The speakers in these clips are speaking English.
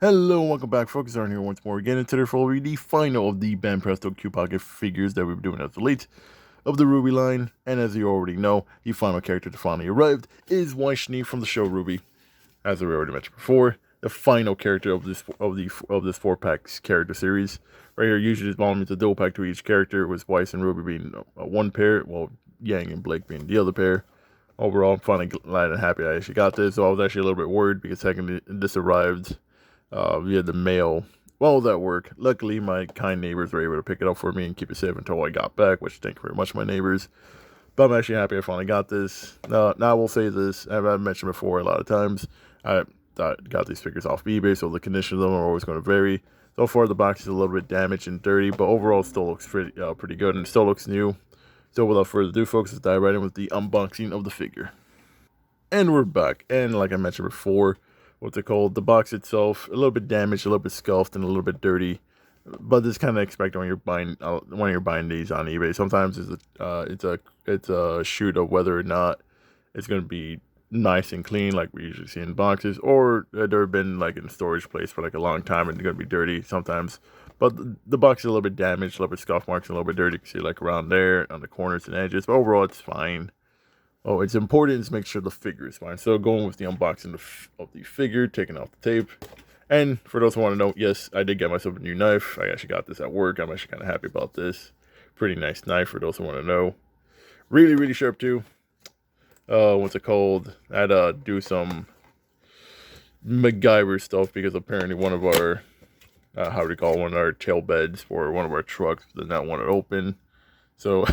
Hello and welcome back, folks. Aaron here once more again, and today for the final of the banpresto Qposket figures that we've been doing as the late of the Ruby line. And as you already know, the final character that finally arrived is Weiss Schnee from the show Ruby. As we already mentioned before, the final character of this 4-pack character series. Right here, usually this volume is a dual pack to each character, with Weiss and Ruby being one pair, while Yang and Blake being the other pair. Overall, I'm finally glad and happy I actually got this. So I was actually a little bit worried because technically this arrived via the mail while I was at work. Luckily, my kind neighbors were able to pick it up for me and keep it safe until I got back, which thank you very much, my neighbors. But I'm actually happy I finally got this. Now I will say this, as I've mentioned before a lot of times, I got these figures off eBay, so the condition of them are always going to vary. So far, the box is a little bit damaged and dirty, but overall, it still looks pretty good, and it still looks new. So without further ado, folks, let's dive right in with the unboxing of the figure. And we're back. And like I mentioned before, what's it called? The box itself, a little bit damaged, a little bit scuffed, and a little bit dirty. But this kind of expected when you're buying these on eBay. Sometimes it's a shoot of whether or not it's going to be nice and clean, like we usually see in boxes, or there have been like in a storage place for like a long time and it's going to be dirty sometimes. But the box is a little bit damaged, a little bit scuff marks, and a little bit dirty. You can see like around there on the corners and edges. But overall, it's fine. Oh, it's important to make sure the figure is fine. So going with the unboxing of the figure, taking off the tape. And for those who want to know, yes, I did get myself a new knife. I actually got this at work. I'm actually kind of happy about this. Pretty nice knife for those who want to know. Really, really sharp too. What's it called? I had to do some MacGyver stuff because apparently one of our, how do we call it, one of our tail beds for one of our trucks did not want it open. So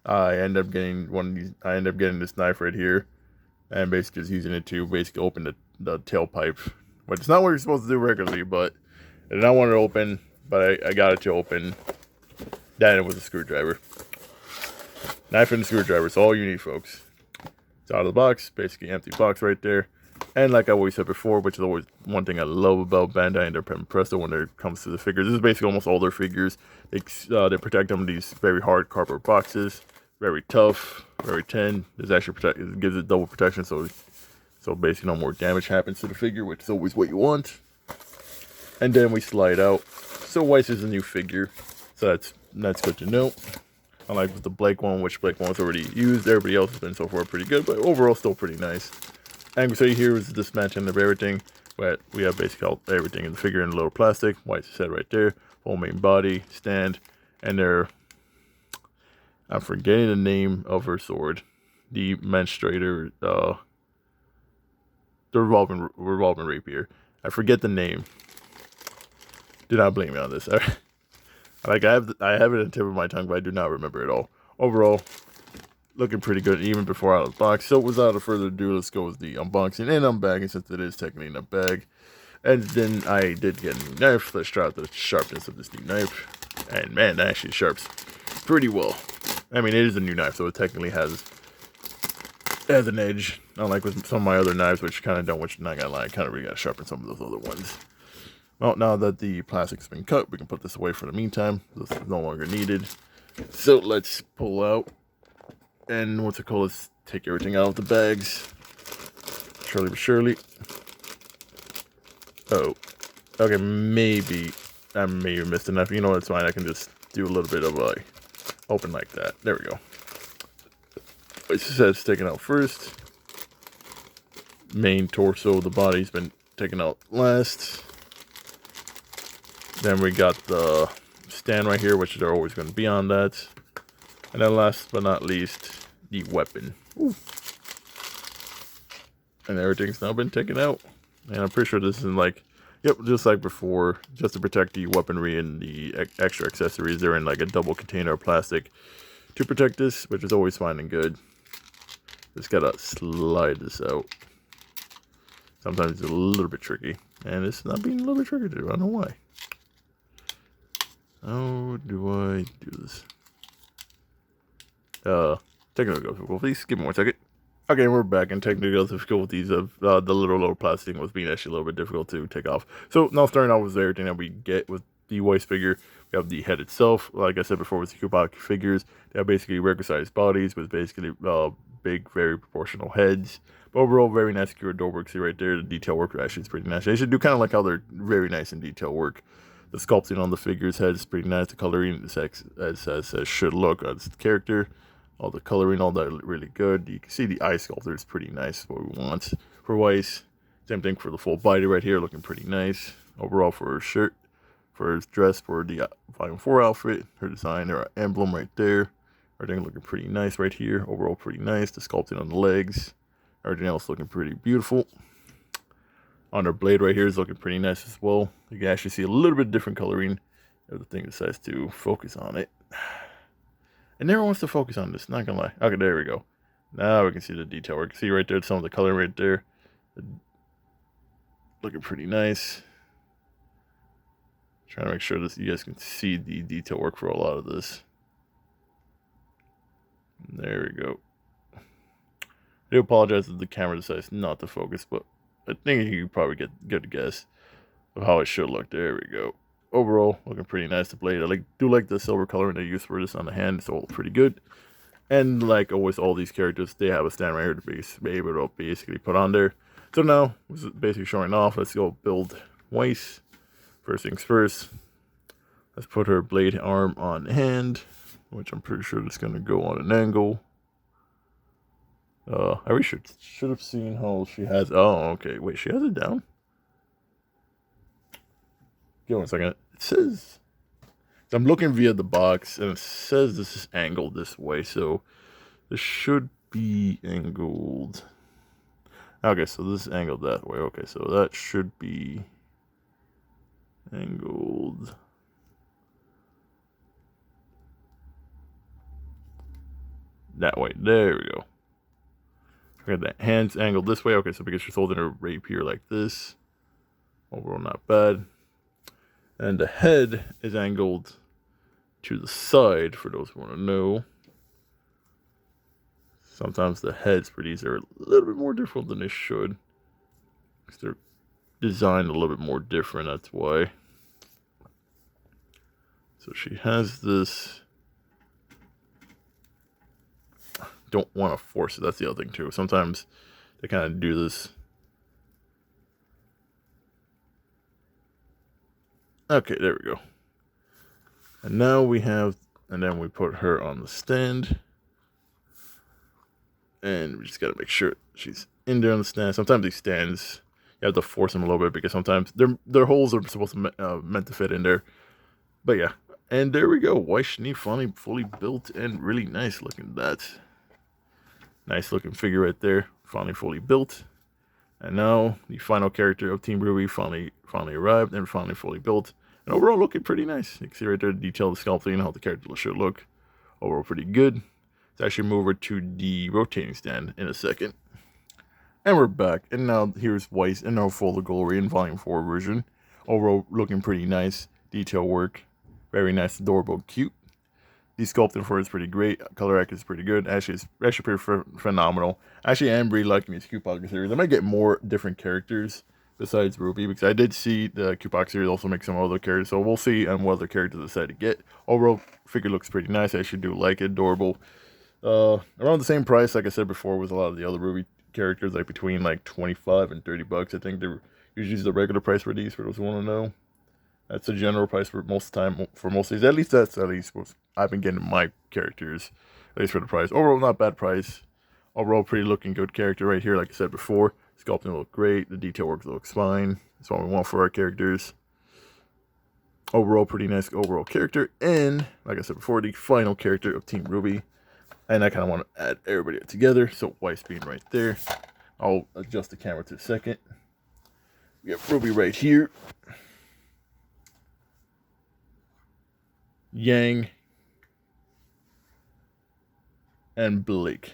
I end up getting this knife right here, and basically just using it to basically open the tailpipe, which is not what you're supposed to do regularly, but I did not want it open, but I got it to open. Then it was a screwdriver. Knife and a screwdriver, it's all you need, folks. It's out of the box, basically empty box right there. And like I always said before, which is always one thing I love about Bandai and their banpresto when it comes to the figures. This is basically almost all their figures. They protect them in these very hard cardboard boxes, very tough, very thin. This actually it gives it double protection, so basically no more damage happens to the figure, which is always what you want. And then we slide out. So Weiss is a new figure, so that's good to know. Unlike with the Blake one, which Blake one was already used, everybody else has been so far pretty good, but overall still pretty nice. And so here is the dismantling of everything. But we have basically everything in the figure in a little plastic. Weiss said right there. Full main body, stand, and I'm forgetting the name of her sword. The menstruator, the revolving rapier. I forget the name. Do not blame me on this. I have it at the tip of my tongue, but I do not remember it all. Overall, looking pretty good even before out of the box. So without further ado, let's go with the unboxing and unbagging, since it is technically in a bag. And then I did get a new knife. Let's try out the sharpness of this new knife. And man, that actually sharps pretty well. I mean, it is a new knife, so it technically has an edge. Unlike with some of my other knives, which kind of don't, which not gonna lie, kind of really gotta sharpen some of those other ones. Well, now that the plastic's been cut, we can put this away for the meantime. This is no longer needed. So let's pull out. And what's it called? Let's take everything out of the bags. Surely but surely. Oh. Okay, maybe I may have missed enough. You know what, it's fine. I can just do a little bit of a open like that. There we go. It says taken out first. Main torso of the body's been taken out last. Then we got the stand right here, which they're always going to be on that. And then last but not least, the weapon. Ooh. And everything's now been taken out. And I'm pretty sure this isn't like, yep, just like before, just to protect the weaponry and the extra accessories. They're in like a double container of plastic to protect this, which is always fine and good. Just gotta slide this out. Sometimes it's a little bit tricky. And it's not being a little bit tricky to do. I don't know why. How do I do this? Technical difficulties. Give me 1 second. Okay, we're back, and technical difficulties of the little plastic was being actually a little bit difficult to take off. So now starting off with everything that we get with the Weiss figure, we have the head itself. Like I said before, with the Qposket figures, they have basically regular sized bodies with basically big, very proportional heads. But overall, very nice secure door work. See right there, the detail work actually is pretty nice. They should do kind of like how they're very nice in detail work. The sculpting on the figure's head is pretty nice. The coloring, as should look on the character. All the coloring, all that really good. You can see the eye sculptor is pretty nice. What we want for Weiss. Same thing for the full body right here, looking pretty nice. Overall for her shirt, for her dress, for the Volume 4 outfit, her design, her emblem right there. Everything looking pretty nice right here. Overall pretty nice. The sculpting on the legs. Everything else looking pretty beautiful. On her blade right here is looking pretty nice as well. You can actually see a little bit different coloring if the thing decides to focus on it. It never wants to focus on this, not gonna lie. Okay, there we go. Now we can see the detail work. See right there, some of the color right there. Looking pretty nice. Trying to make sure that you guys can see the detail work for a lot of this. There we go. I do apologize if the camera decides not to focus, but I think you can probably get a guess of how it should look. There we go. Overall, looking pretty nice. The blade, I do like the silver coloring they use for this on the hand. It's all pretty good. And like always, all these characters, they have a stand right here to be able to basically put on there. So now, this is basically showing off. Let's go build Weiss. First things first. Let's put her blade arm on hand, which I'm pretty sure is going to go on an angle. I really should have seen how she has. Oh, okay. Wait, she has it down? Give me 1 second. It says. I'm looking via the box, and it says this is angled this way, so this should be angled. Okay, so this is angled that way. Okay, so that should be angled that way. There we go. Okay, the hand's angled this way. Okay, so because she's holding her rapier like this. Overall, not bad. And the head is angled to the side, for those who want to know. Sometimes the heads for these are a little bit more different than they should. Because they're designed a little bit more different, that's why. So she has this. Don't want to force it, that's the other thing too. Sometimes they kind of do this. Okay, there we go. And now we have, and then we put her on the stand. And we just got to make sure she's in there on the stand. Sometimes these stands, you have to force them a little bit because sometimes their holes are supposed to meant to fit in there. But yeah, and there we go. Weiss Schnee finally fully built and really nice looking. That nice looking figure right there, finally fully built. And now the final character of Team Rwby finally arrived and finally fully built. And overall looking pretty nice. You can see right there the detail of the sculpting and how the character should look. Overall pretty good. Let's actually move over to the rotating stand in a second. And we're back. And now here's Weiss in our full glory in Volume 4 version. Overall looking pretty nice. Detail work. Very nice, adorable, cute. The sculpting for it is pretty great. Color accuracy is pretty good. Actually, it's actually pretty phenomenal. Actually, I am really liking these Qposket series. I might get more different characters besides Rwby, because I did see the Qposket series also make some other characters. So we'll see what other characters I decide to get. Overall, figure looks pretty nice. I actually do like it. Adorable. Around the same price, like I said before, with a lot of the other Rwby characters, like between like 25 and 30 bucks. I think they're usually the regular price for these, for those who want to know. That's the general price for most of the time, for most of these. At least that's what I've been getting my characters, at least for the price. Overall, not bad price. Overall, pretty looking good character right here, like I said before. Sculpting look great. The detail work looks fine. That's what we want for our characters. Overall, pretty nice overall character. And, like I said before, the final character of Team Rwby. And I kind of want to add everybody together. So, Weiss being right there. I'll adjust the camera to a second. We have Rwby right here. Yang and Blake.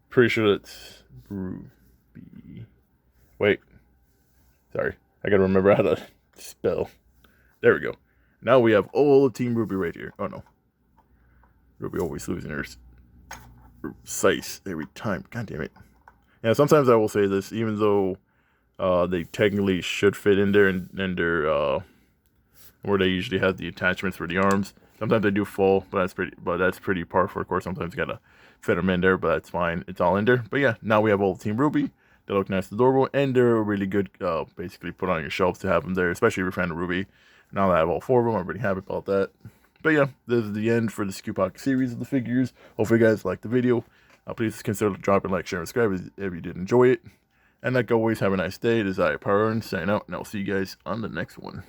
Pretty sure that's Rwby. Wait. Sorry. I gotta remember how to spell. There we go. Now we have all of Team Rwby right here. Oh no. Rwby always losing her size every time. God damn it. Yeah, sometimes I will say this, even though they technically should fit in there and they're where they usually have the attachments for the arms. Sometimes I do full, but that's pretty par for the course. Sometimes you gotta fit them in there, but that's fine. It's all in there. But yeah, now we have all Team Ruby. They look nice, adorable, and they're really good. Basically, put on your shelves to have them there, especially if you're a fan of Ruby. Now that I have all 4 of them, I'm pretty happy about that. But yeah, this is the end for the Qposket series of the figures. Hopefully, you guys liked the video. Please consider dropping a like, share, and subscribe if you did enjoy it. And like always, have a nice day. It is I, Power, signing out, and I'll see you guys on the next one.